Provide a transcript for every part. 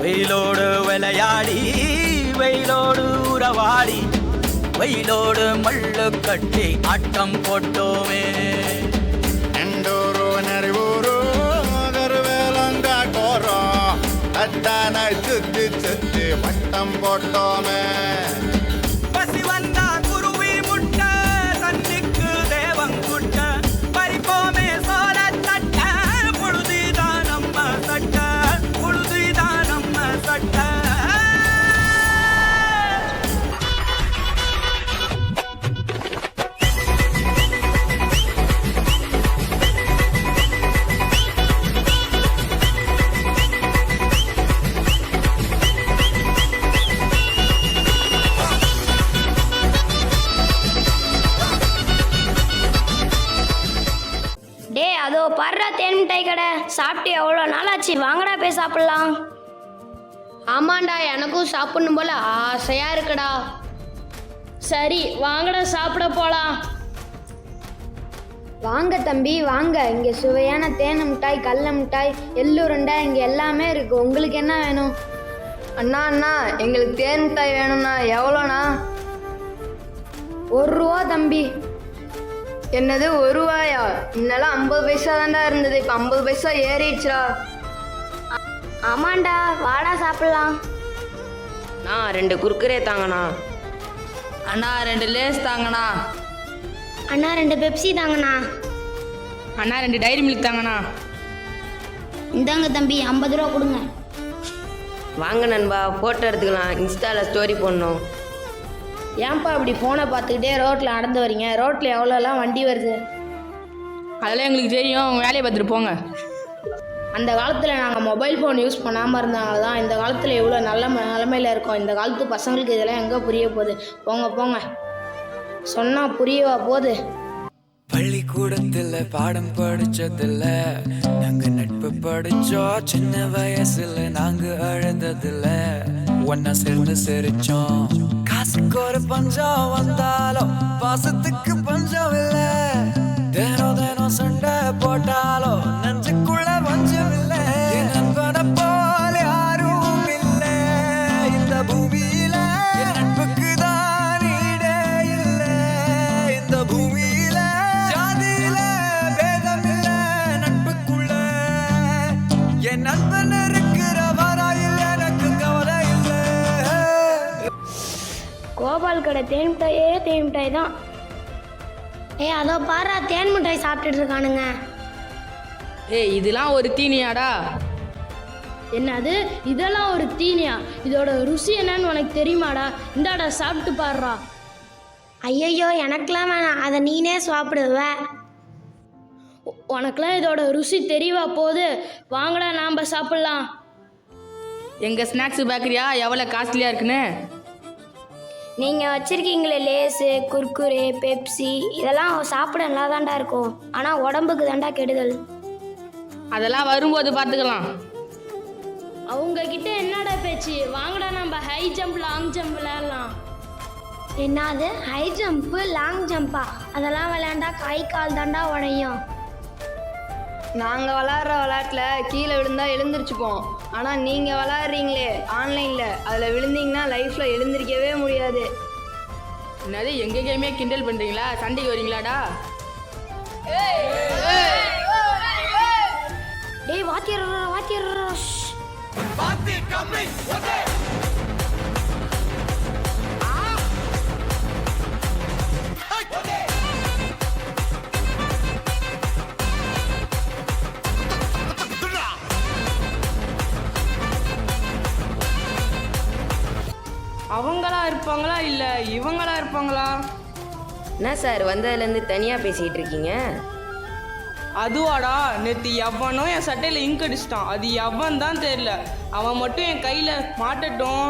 வெயிலோடு விளையாடி வெயிலோடு உறவாடி வெயிலோடு மல்லு கட்டி ஆட்டம் போட்டோமே. எண்டூரு நெறிவூரு கருவேலங்காட்டோரோ அத்தான சுத்தி சுத்தி வட்டம் போட்டோமே. பசி வந்தா குருவி முட்ட தண்ணிக்கு தேவங்குட்ட பறிப்போமே சோழ தட்ட புழுதிதான் நம்ம சட்ட புழுதிதான் நம்ம சட்ட. டே அதோ பர்றா தேன் மிட்டாய் கடை. சாப்பிட்டு எவ்வளோ நாள் ஆச்சு, வாங்கடா போய் சாப்பிட்லாம். ஆமாண்டா, எனக்கும் சாப்பிடணும் போல ஆசையா இருக்குடா. சரி வாங்கடா சாப்பிட போலாம். வாங்க தம்பி வாங்க, இங்கே சுவையான தேன் மிட்டாய், கடல மிட்டாய், எள்ளுருண்டை இங்கே எல்லாமே இருக்குது. உங்களுக்கு என்ன வேணும்? அண்ணா அண்ணா எங்களுக்கு தேன் மிட்டாய் வேணும்ண்ணா. எவ்வளோண்ணா? 1 ரூபா தம்பி. என்னது 1 ரூபாயா? முன்னெல்லாம் 50 பைசா தான்டா இருந்தது, இப்போ 50 பைசா ஏறிடுச்சுடா. ஆமாண்டா, வாடா சாப்பிட்லாம். அண்ணா 2 குர்குரே தாங்கண்ணா. அண்ணா 2 லேஸ் தாங்கண்ணா. அண்ணா 2 பெப்சி தாங்கண்ணா. அண்ணா 2 டைரி மில்க் தாங்கண்ணா. இந்தாங்க தம்பி, 50 ரூபா கொடுங்க. வாங்க நண்பா, ஃபோட்டோ எடுத்துக்கலாம், இன்ஸ்டாவில் ஸ்டோரி போடணும். ஏன்பா இப்படி ஃபோனை பார்த்துக்கிட்டே ரோட்டில் நடந்து வரீங்க? ரோட்டில் எவ்வளோலாம் வண்டி வருது. அதெல்லாம் எங்களுக்கு தெரியும், உங்கள் வேலையை பார்த்துட்டு போங்க. அந்த காலத்தில் நாங்கள் மொபைல் ஃபோன் யூஸ் பண்ணாமல் இருந்தாங்க தான் இந்த காலத்தில் இவ்வளோ நல்ல நிலமையில் இருக்கோம். இந்த காலத்து பசங்களுக்கு இதெல்லாம் எங்கே புரிய போகுது? போங்க போங்க, சொன்னால் புரியவா போகுது? பள்ளிக்கூடத்துல பாடம் படிச்சதில்ல, நாங்க நட்பு படிச்சோம். சின்ன வயசுல நாங்க அழுததில்ல, ஒன்னா சேர்ந்து சிரிச்சோம். காசுக்கு ஒரு பஞ்சம் வந்தாலும் பாசத்துக்கு பஞ்சம் இல்ல. தினம் தினம் சண்டை போட்டாலும் நெஞ்சுக்குள்ள பஞ்சம் இல்ல. என் நண்பனை போல யாரும் இல்ல இந்த பூமியில. என் நட்புக்கு தான் ஈடே இல்ல இந்த பூமியில. ஜாதியில பேதம் இல்ல நட்புக்குள்ள. என் நண்பன் இருக்கிற வரையில் எனக்கு கவலை இல்ல. கோபால் கடை தேன் மிட்டாயே தேன் மிட்டாய் தான். அதோ பாரா தேன் மிட்டாய் சாப்பிட்டுட்டு இருக்கானுங்க. ஏய் இதெல்லாம் ஒரு தீனியாடா? என்னது இதெல்லாம் ஒரு தீனியா? இதோட ருசி என்னன்னு உனக்கு தெரியுமாடா? இந்தாடா சாப்பிட்டு பாடுறா. ஐயையோ எனக்கெல்லாம் வேணாம், அதை நீனே சாப்பிடுவ. உனக்கெல்லாம் இதோட ருசி தெரியவா போகுது? வாங்கடா நாம் சாப்பிட்லாம். எங்கள் ஸ்நாக்ஸ் பேக்கரியா எவ்வளோ காஸ்ட்லியாக இருக்குன்னு? நீங்கள் வச்சுருக்கீங்களே லேஸு, குர்குரே, பெப்சி, இதெல்லாம் சாப்பிட நல்லா தாண்டா இருக்கும். ஆனால் உடம்புக்கு தாண்டா கெடுதல். அதெல்லாம் வரும்போது பார்த்துக்கலாம். அவங்க கிட்ட என்னடா பேச்சு? வாங்கடா நம்ம ஹை ஜம்ப் லாங் ஜம்ப் விளையாடலாம். என்னது ஹை ஜம்ப்பு லாங் ஜம்பா? அதெல்லாம் விளையாண்டா கை கால் தாண்டா உடையும். நாங்கள் விளாட்ற விளையாட்டில் கீழே விழுந்தா எழுந்திரிச்சுப்போம். ஆனால் நீங்கள் விளாட்றீங்களே ஆன்லைனில், அதில் விழுந்தீங்கன்னா லைஃப்பில் எழுந்திரிக்கவே முடியாது. என்னது எங்கள் கேமே கிண்டல் பண்ணுறீங்களா? சண்டைக்கு வரீங்களாடா? டேய் வாத்தியார் வாத்தியார். அவங்களா இருப்பாங்களா இல்லை இவங்களா இருப்பாங்களா? என்ன சார் வந்ததுலேருந்து தனியாக பேசிக்கிட்டு இருக்கீங்க? அதுவாடா, நேற்று எவனோ என் சட்டையில் இங்க் அடிச்சிட்டான். அது எவன் தான் தெரியல. அவன் மட்டும் என் கையில் மாட்டட்டும்.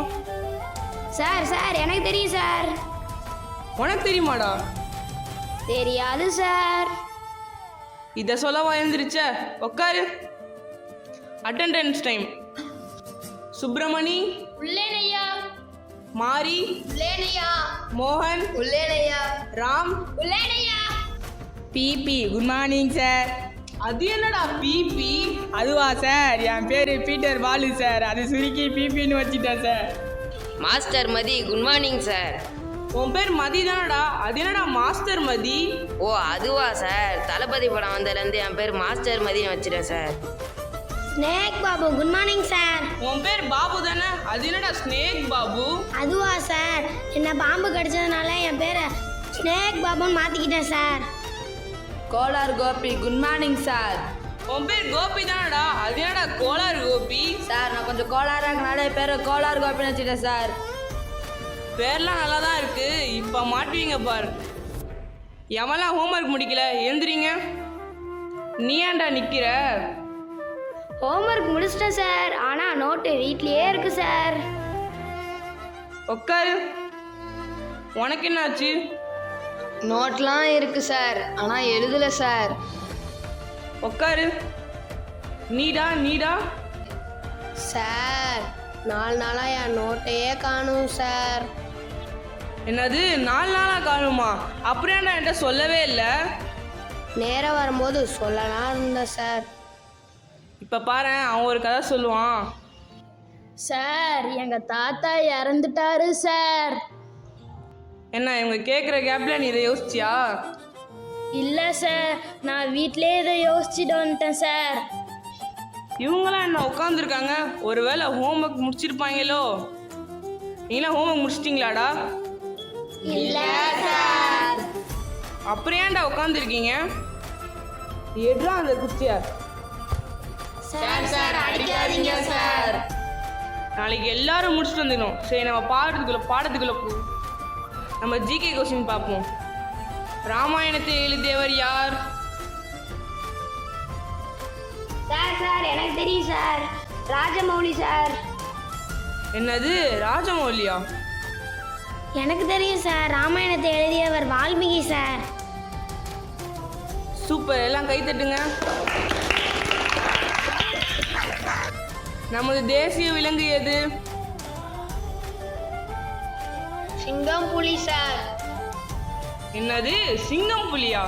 சார் சார் எனக்கு தெரியும் சார். உனக்கு தெரியுமாடா? தெரியாது சார். இதை சொல்ல வாழ்ந்துருச்ச, உட்காரு. Attendance time. சுப்பிரமணி உள்ளேனையா. மாரி உள்ளேனையா. மோகன் உள்ளேனையா. ராம் உள்ளேனையா. பிபி குட் மார்னிங் சார். அது என்னடா பிபி? அதுவா சார், என் பேர் பீட்டர் பாலு சார். அது சுருக்கி பிபின்னு வச்சுட்டேன் சார். மாஸ்டர் மதி, குட் மார்னிங் சார். உன் பேர் மதி தானடா, அது என்னடா மாஸ்டர் மதி? ஓ அதுவா சார், தளபதி படம் வந்ததுலேருந்து என் பேர் மாஸ்டர் மதின்னு வச்சுட்டேன் sir. Snake Babu good morning sir. உன் பேர் பாபு தானே, அது என்னடா ஸ்னேக் பாபு? அதுவா சார், என்ன பாம்பு கடிச்சதுனால என் பேரை ஸ்னேக் பாபுன்னு மாற்றிக்கிட்டேன் sir. Kolar Gopi good morning sir. உன் பேர் கோபி தானடா, அது என்னடா கோலார் கோபி? சார் நான் கொஞ்சம் கோளாறாக இருக்கனால பேர் கோலார் கோபின்னு வச்சுட்டேன் சார். பேர்லாம் நல்லா தான் இருக்கு, இப்போ மாட்டுவீங்க பாரு. எவெல்லாம் ஹோம்ஒர்க் முடிக்கல எழுந்துறீங்க. நீ ஏன்டா நிற்கிற? ஹோம்ஒர்க் முடிச்சிட்டேன் சார், ஆனால் நோட்டு வீட்லேயே இருக்கு சார். உட்காரு. உனக்கு என்னாச்சு? நோட்லாம் இருக்கு சார், ஆனால் எழுதலை சார். உட்காரு. நீடா சார் 4 நாளாக என் நோட்டையே காணும் சார். என்னது 4 நாளாக காணுமா? அப்படியே நான் என்கிட்ட சொல்லவே இல்லை. நேரம் வரும்போது சொல்லலாம் இருந்தேன் சார். இப்போ பாரு, அவன் ஒரு கதை சொல்லுவான். சார் எங்கள் தாத்தா இறந்துட்டாரு சார். என்ன இவங்க கேட்குற கேப்பில் நீ இதை யோசிச்சியா? இல்லை சார், நான் வீட்டிலே இதை யோசிச்சுட்டு வந்துட்டேன் சார். இவங்களாம் என்ன உட்காந்துருக்காங்க, ஒருவேளை ஹோம்ஒர்க் முடிச்சிருப்பாங்களோ? நீங்களாம் ஹோம்ஒர்க் முடிச்சிட்டிங்களாடா? இல்லை சார். அப்புறம் ஏன்டா உட்காந்துருக்கீங்க? எடுறா அந்த குச்சியை. சார் அடிக்காதீங்க சார். நாளைக்கு எல்லாரும் முடிச்சுட்டு வந்துடணும். சரி, நம்ம பாடத்துக்குள்ள போ. நம்ம ஜிகே கொஸ்டின் பார்ப்போம். ராமாயணத்தை எழுதியவர் யார்? சார் எனக்கு தெரியும் சார், ராஜமௌலி சார். என்னது ராஜமௌலியா? எனக்கு தெரியும் சார், ராமாயணத்தை எழுதியவர் வால்மீகி சார். சூப்பர், எல்லாம் கை தட்டுங்க. நமது தேசிய விலங்கு எது? சிங்கம் புலி சார். என்னது சிங்கம் புலியா?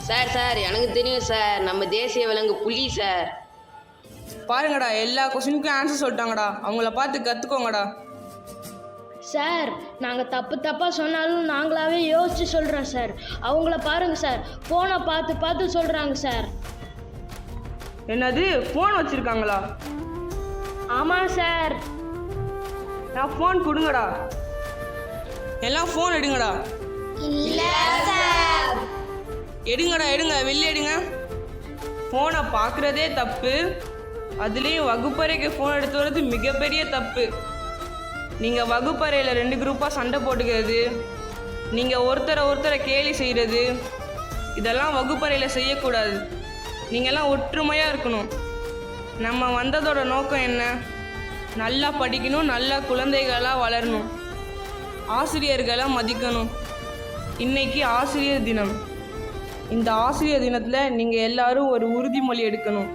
சார் எனக்கு தெரியும் சார், நம்ம தேசிய விலங்கு புலி சார். பாருங்கடா, எல்லா கொஸ்டினுக்கும் ஆன்சர் சொல்லிட்டாங்கடா. அவங்கள பார்த்து கற்றுக்கோங்கடா. சார் நாங்கள் தப்பாக சொன்னாலும் நாங்களாவே யோசித்து சொல்கிறோம் சார். அவங்கள பாருங்கள் சார், ஃபோனை பார்த்து சொல்கிறாங்க சார். என்னது ஃபோன் வச்சுருக்காங்களா? ஆமாம் சார். நான் ஃபோன் கொடுங்கடா. எல்லாம் ஃபோன் எடுங்கடா. இல்லை சார். எடுங்க, வெளியே எடுங்க. ஃபோனை பார்க்குறதே தப்பு, அதுலேயும் வகுப்பறைக்கு ஃபோன் எடுத்து வர்றது மிகப்பெரிய தப்பு. நீங்கள் வகுப்பறையில் 2 குரூப்பாக சண்டை போட்டுக்கிறது, நீங்கள் ஒருத்தரை கேலி செய்கிறது, இதெல்லாம் வகுப்பறையில் செய்யக்கூடாது. நீங்கள்லாம் ஒற்றுமையாக இருக்கணும். நம்ம வந்ததோட நோக்கம் என்ன? நல்லா படிக்கணும், நல்லா குழந்தைகளாக வளரணும், ஆசிரியர்களை மதிக்கணும். இன்னைக்கு ஆசிரியர் தினம். இந்த ஆசிரியர் தினத்தில் நீங்கள் எல்லாரும் ஒரு உறுதிமொழி எடுக்கணும்.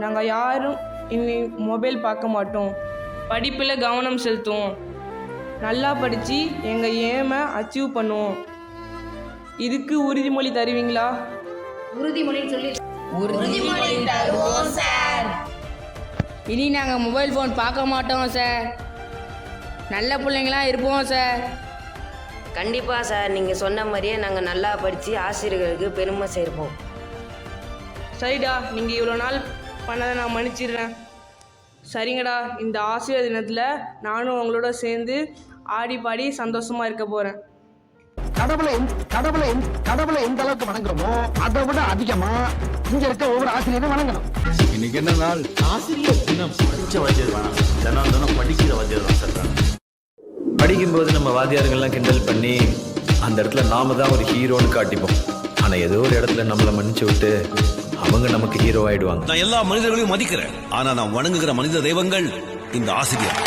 நாங்கள் யாரும் இனி மொபைல் பார்க்க மாட்டோம், படிப்பில் கவனம் செலுத்துவோம், நல்லா படித்து எங்கள் ஏமை அச்சீவ் பண்ணுவோம். இதுக்கு உறுதிமொழி தருவீங்களா? உறுதிமொழின்னு சொல்லி உறுதிமொழி தருவோம் சார். இனி நாங்கள் மொபைல் ஃபோன் பார்க்க மாட்டோம் சார். நல்ல பிள்ளைங்களா இருப்போம் சார். கண்டிப்பாக சார், நீங்கள் சொன்ன மாதிரியே நாங்கள் நல்லா படித்து ஆசிரியர்களுக்கு பெருமை சேர்ப்போம். சரிடா, நீங்கள் இவ்வளோ நாள் பண்ணதை நான் மன்னிச்சிடுறேன். சரிங்கடா, இந்த ஆசிரியர் தினத்தில் நானும் உங்களோட சேர்ந்து ஆடி பாடி சந்தோஷமாக இருக்க போகிறேன். கடவுளை எந்த அளவுக்கு வணங்குறோமோ அதை விட அதிகமா இங்க இருக்க ஒவ்வொரு ஆசிரியரும் வணங்கணும். இன்னைக்கு என்ன நாள்? ஆசிரியர் தினம். படிச்ச வாத்தியார் வேணாம், தினம் படிக்கிற வாத்தியார் தான் சார். படிக்கும்போது நம்ம வாத்தியார்கள்லாம் கிண்டல் பண்ணி அந்த இடத்துல நாம தான் ஒரு ஹீரோன்னு காட்டிப்போம். ஆனால் ஏதோ ஒரு இடத்துல நம்மளை மன்னிச்சு விட்டு அவங்க நமக்கு ஹீரோ ஆயிடுவாங்க. நான் எல்லா மனிதர்களையும் மதிக்கிறேன், ஆனா நான் வணங்குகிற மனித தெய்வங்கள் இந்த ஆசிரியர்.